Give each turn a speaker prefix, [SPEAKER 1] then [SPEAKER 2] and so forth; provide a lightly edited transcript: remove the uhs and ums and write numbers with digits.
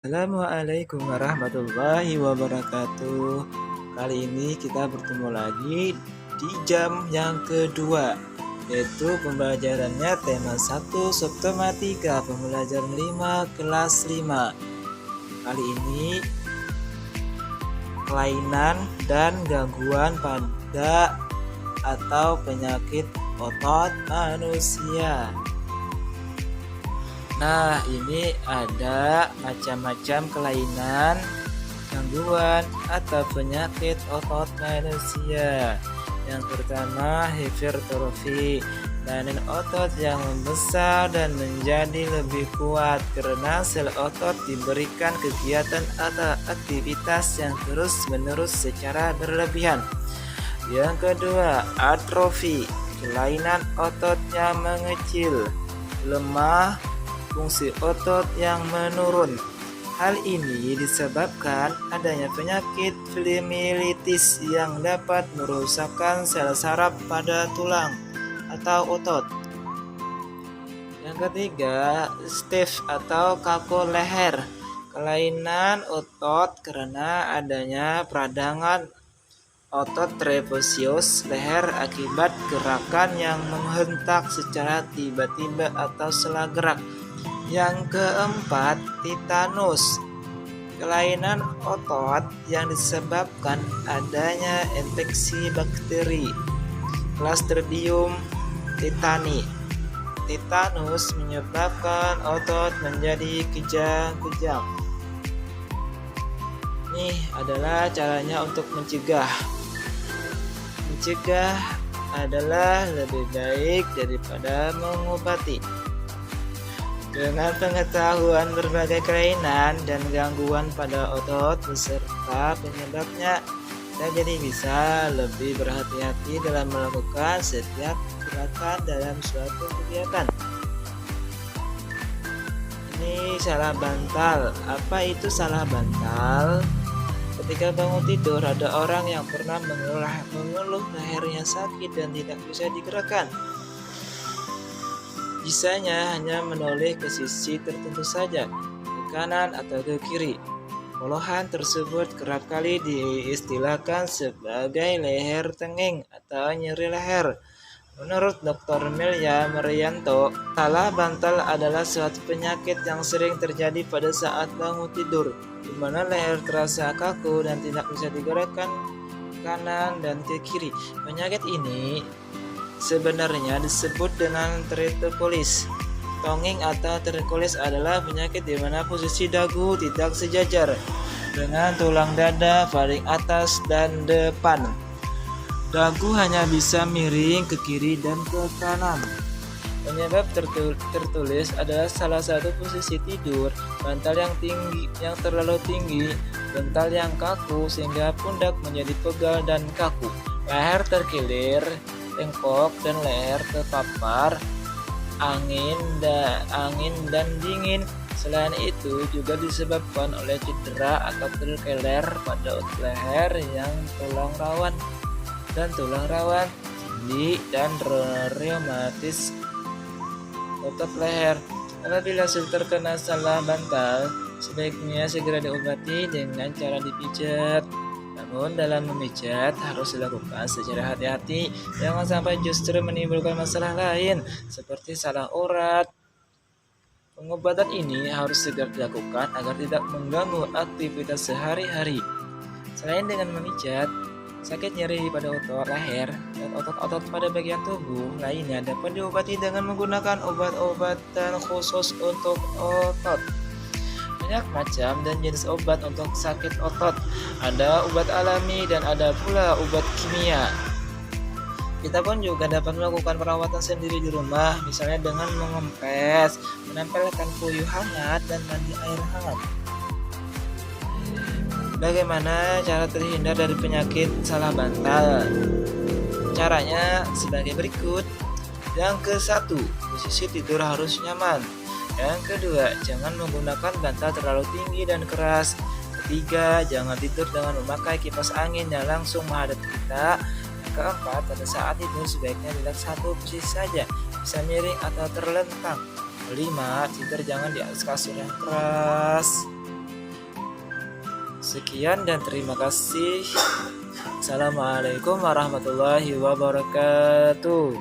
[SPEAKER 1] Assalamualaikum warahmatullahi wabarakatuh. Kali ini kita bertemu lagi di jam yang kedua, yaitu pembelajarannya tema 1 Subtematika pembelajaran 5 kelas 5. Kali ini kelainan dan gangguan pada atau penyakit otot manusia. Nah, ini ada macam-macam kelainan, gangguan, atau penyakit otot manusia. Yang pertama, hipertrofi, kelainan otot yang membesar dan menjadi lebih kuat karena sel otot diberikan kegiatan atau aktivitas yang terus-menerus secara berlebihan. Yang kedua, atrofi, kelainan ototnya mengecil, lemah, fungsi otot yang menurun. Hal ini disebabkan adanya penyakit familitis yang dapat merusakkan sel saraf pada tulang atau otot. Yang ketiga, stiff atau kaku leher, kelainan otot karena adanya peradangan otot trapezius leher akibat gerakan yang menghentak secara tiba-tiba atau salah gerak. Yang keempat, titanus, kelainan otot yang disebabkan adanya infeksi bakteri Clostridium tetani. Titanus menyebabkan otot menjadi kejang-kejang. Ini adalah caranya untuk mencegah. Mencegah adalah lebih baik daripada mengobati. Dengan pengetahuan berbagai kelainan dan gangguan pada otot beserta penyebabnya, kita jadi bisa lebih berhati-hati dalam melakukan setiap gerakan dalam suatu kegiatan. Ini salah bantal. Apa itu salah bantal? Ketika bangun tidur, ada orang yang pernah mengeluh lehernya sakit dan tidak bisa digerakkan. Bisanya hanya menoleh ke sisi tertentu saja, ke kanan atau ke kiri. Keluhan tersebut kerap kali diistilahkan sebagai leher tenging atau nyeri leher. Menurut Dr. Milya Marianto, salah bantal adalah suatu penyakit yang sering terjadi pada saat bangun tidur, di mana leher terasa kaku dan tidak bisa digerakkan kanan dan ke kiri. Penyakit ini sebenarnya disebut dengan teratopolis. Tonging atau teratopolis adalah penyakit di mana posisi dagu tidak sejajar dengan tulang dada paling atas dan depan. Dagu hanya bisa miring ke kiri dan ke kanan. Penyebab tertulis adalah salah satu posisi tidur, bantal yang tinggi, yang terlalu tinggi, bantal yang kaku sehingga pundak menjadi pegal dan kaku, leher terkilir, bengkok dan leher terpapar angin dan dingin. Selain itu juga disebabkan oleh cedera atau terkeler pada otot leher yang tulang rawan, sendi dan reumatis otot leher. Apabila sudah terkena salah bantal, sebaiknya segera diobati dengan cara dipijat. Namun dalam memijat harus dilakukan secara hati-hati, jangan sampai justru menimbulkan masalah lain seperti salah urat. Pengobatan ini harus segera dilakukan agar tidak mengganggu aktivitas sehari-hari. Selain dengan memijat, sakit nyeri pada otot leher dan otot-otot pada bagian tubuh lainnya dapat diobati dengan menggunakan obat-obatan khusus untuk otot. Banyak macam dan jenis obat untuk sakit otot. Ada obat alami dan ada pula obat kimia. Kita pun juga dapat melakukan perawatan sendiri di rumah, misalnya dengan mengempes, menempelkan puyuh hangat dan mandi air hangat. Bagaimana cara terhindar dari penyakit salah bantal? Caranya sebagai berikut. Yang ke-1, posisi tidur harus nyaman. Yang kedua, jangan menggunakan bantal terlalu tinggi dan keras. Ketiga, jangan tidur dengan memakai kipas angin yang langsung menghadap kita. Yang keempat, pada saat tidur sebaiknya tidak satu posisi saja, bisa miring atau terlentang. 5. Tidur jangan di atas kasur yang keras. Sekian dan terima kasih. Assalamualaikum warahmatullahi wabarakatuh.